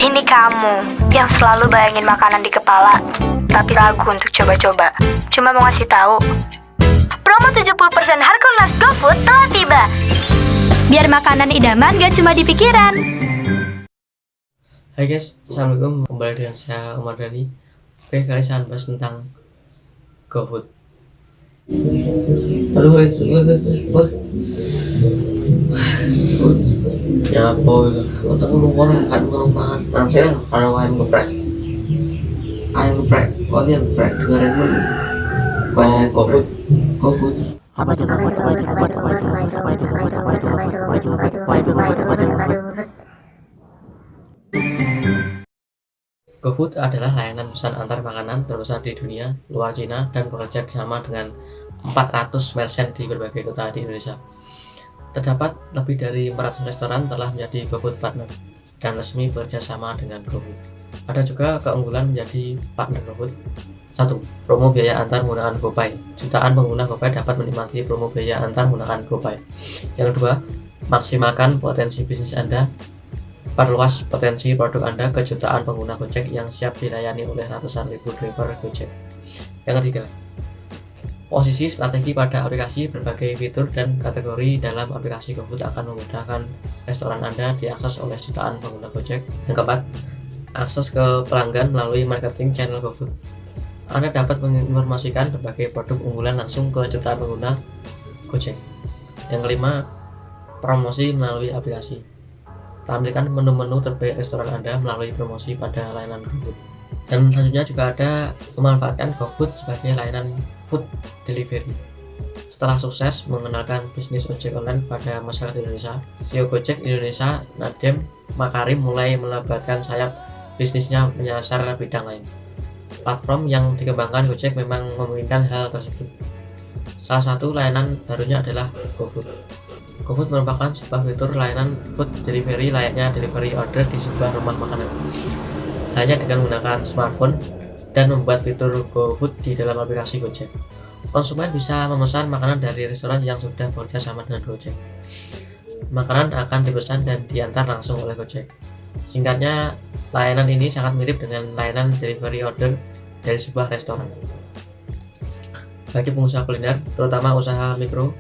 Ini kamu yang selalu bayangin makanan di kepala, tapi ragu untuk coba-coba. Cuma mau ngasih tahu, promo 70% Harbolnas GoFood telah tiba. Biar makanan idaman gak cuma di pikiran. Hai guys, assalamualaikum, kembali dengan saya Umar Dhani. Oke, kali saya bahas tentang GoFood. Ya boy, untuk ngomong kan ngomong langsung kalau ayam geprek, oh dia geprek dengerin lu, kayak GoFood. GoFood adalah layanan pesan antar makanan terbesar di dunia luar Cina dan bekerja bersama dengan 400 merchant di berbagai kota di Indonesia. Terdapat lebih dari 400 restoran telah menjadi GoFood partner dan resmi bekerja sama dengan GoFood. Ada juga keunggulan menjadi partner GoFood. 1. Promo biaya antar menggunakan GoPay. Jutaan pengguna GoPay dapat menikmati promo biaya antar menggunakan GoPay. Yang kedua, maksimalkan potensi bisnis Anda. Perluas potensi produk Anda ke jutaan pengguna Gojek yang siap dilayani oleh ratusan ribu driver Gojek. Yang ketiga, posisi strategi pada aplikasi. Berbagai fitur dan kategori dalam aplikasi GoFood akan memudahkan restoran Anda diakses oleh jutaan pengguna Gojek. Yang keempat, akses ke pelanggan melalui marketing channel GoFood. Anda dapat menginformasikan berbagai produk unggulan langsung ke jutaan pengguna Gojek. Yang kelima, promosi melalui aplikasi. Tampilkan menu-menu terbaik restoran Anda melalui promosi pada layanan GoFood. Dan selanjutnya juga ada memanfaatkan GoFood sebagai layanan food delivery. Setelah sukses mengenalkan bisnis ojek online pada masyarakat Indonesia, CEO Gojek Indonesia Nadiem Makarim mulai melebarkan sayap bisnisnya menyasar bidang lain. Platform yang dikembangkan Gojek memang memungkinkan hal tersebut. Salah satu layanan barunya adalah GoFood. GoFood merupakan sebuah fitur layanan food delivery layaknya delivery order di sebuah rumah makanan. Hanya dengan menggunakan smartphone dan membuat fitur GoFood di dalam aplikasi Gojek, konsumen bisa memesan makanan dari restoran yang sudah bekerja sama dengan Gojek. Makanan akan dipesan dan diantar langsung oleh Gojek. Singkatnya, layanan ini sangat mirip dengan layanan delivery order dari sebuah restoran. Bagi pengusaha kuliner, terutama usaha mikro,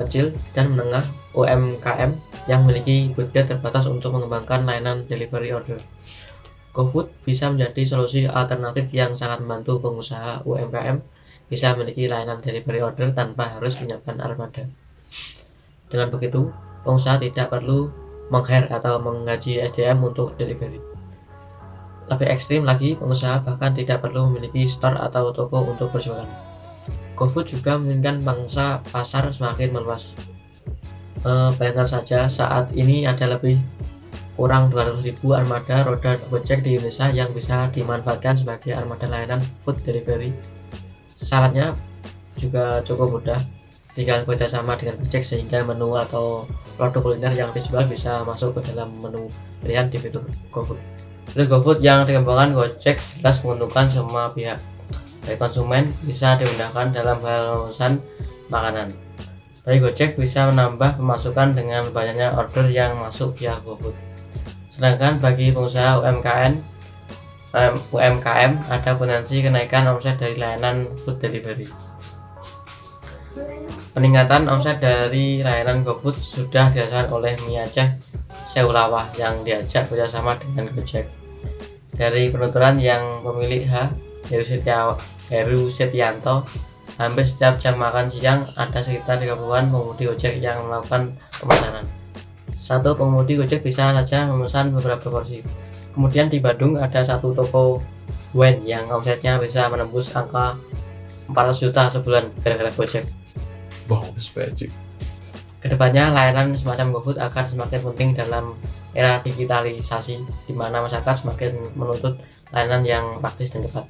kecil, dan menengah UMKM yang memiliki budget terbatas untuk mengembangkan layanan delivery order, GoFood bisa menjadi solusi alternatif yang sangat membantu pengusaha UMKM bisa memiliki layanan delivery order tanpa harus menyiapkan armada. Dengan begitu, pengusaha tidak perlu meng-hire atau menggaji SDM untuk delivery. Lebih ekstrim lagi, pengusaha bahkan tidak perlu memiliki store atau toko untuk berjualan. GoFood juga memungkinkan pangsa pasar semakin meluas. Bayangkan saja, saat ini ada lebih kurang 200.000 armada roda Gojek di Indonesia yang bisa dimanfaatkan sebagai armada layanan food delivery. Syaratnya juga cukup mudah, tinggal bekerjasama dengan Gojek sehingga menu atau produk kuliner yang dijual bisa masuk ke dalam menu pilihan di fitur GoFood. Fitur GoFood yang dikembangkan Gojek jelas menguntungkan semua pihak. Baik konsumen bisa dimudahkan dalam hal memesan makanan. Bagi Gojek bisa menambah pemasukan dengan banyaknya order yang masuk via GoFood. Sedangkan bagi pengusaha UMKM ada potensi kenaikan omset dari layanan food delivery. Peningkatan omset dari layanan GoFood sudah dirasakan oleh Miaceh Seulawah yang diajak bekerjasama dengan Gojek. Dari penuturan yang pemilik Heru Setianto, hampir setiap jam makan siang ada sekitar 30-an pengemudi Gojek yang melakukan pemesanan. Satu pengemudi Gojek bisa saja memesan beberapa porsi. Kemudian di Bandung ada satu toko Wen yang omsetnya bisa menembus angka 400 juta sebulan gara-gara Gojek. Wow, magic. Kedepannya layanan semacam GoFood akan semakin penting dalam era digitalisasi, di mana masyarakat semakin menuntut layanan yang praktis dan cepat.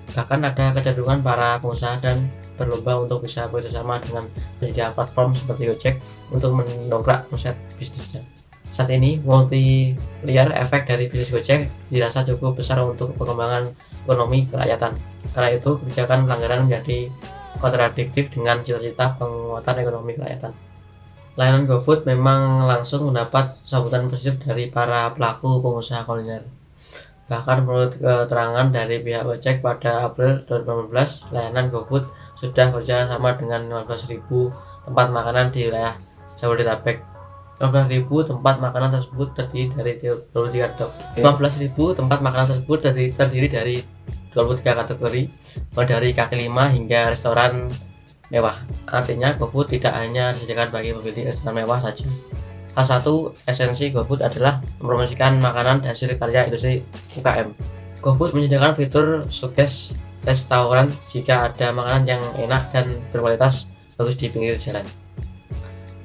Bahkan ada kecenderungan para pengusaha dan berlomba untuk bisa bekerjasama dengan penyedia platform seperti Gojek untuk mendongkrak omset bisnisnya. Saat ini, multi-layer efek dari bisnis Gojek dirasa cukup besar untuk pengembangan ekonomi kerakyatan. Karena itu, kebijakan pelanggaran menjadi kontradiktif dengan cita-cita penguatan ekonomi kerakyatan. Layanan GoFood memang langsung mendapat sambutan positif dari para pelaku pengusaha kuliner. Bahkan menurut keterangan dari pihak Gojek pada April 2015, layanan GoFood sudah bekerja sama dengan 15.000 tempat makanan di wilayah Jabodetabek. 15.000 tempat makanan tersebut terdiri dari 23 tempat makanan tersebut terdiri dari 23 kategori, mulai dari kaki lima hingga restoran mewah. Artinya GoFood tidak hanya disediakan bagi pemilik restoran mewah saja. Salah satu esensi GoFood adalah mempromosikan makanan hasil karya industri UKM. GoFood menyediakan fitur suggest restoran jika ada makanan yang enak dan berkualitas bagus di pinggir jalan.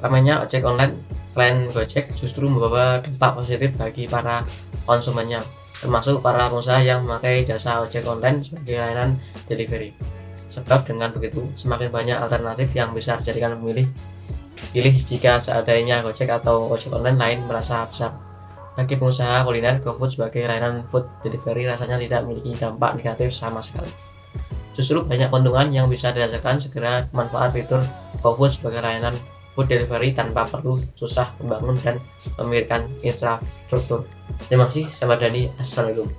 Ramainya ojek online selain Gojek justru membawa dampak positif bagi para konsumennya, termasuk para pengusaha yang memakai jasa ojek online sebagai layanan delivery. Sebab dengan begitu, semakin banyak alternatif yang bisa dijadikan pilih jika seandainya Gojek atau ojek online lain merasa besar. Bagi pengusaha kuliner, GoFood sebagai layanan food delivery rasanya tidak memiliki dampak negatif sama sekali. Justru banyak keuntungan yang bisa dirasakan segera manfaat fitur GoFood sebagai layanan food delivery tanpa perlu susah membangun dan memikirkan infrastruktur. Terima kasih, saya Dhani. Assalamualaikum.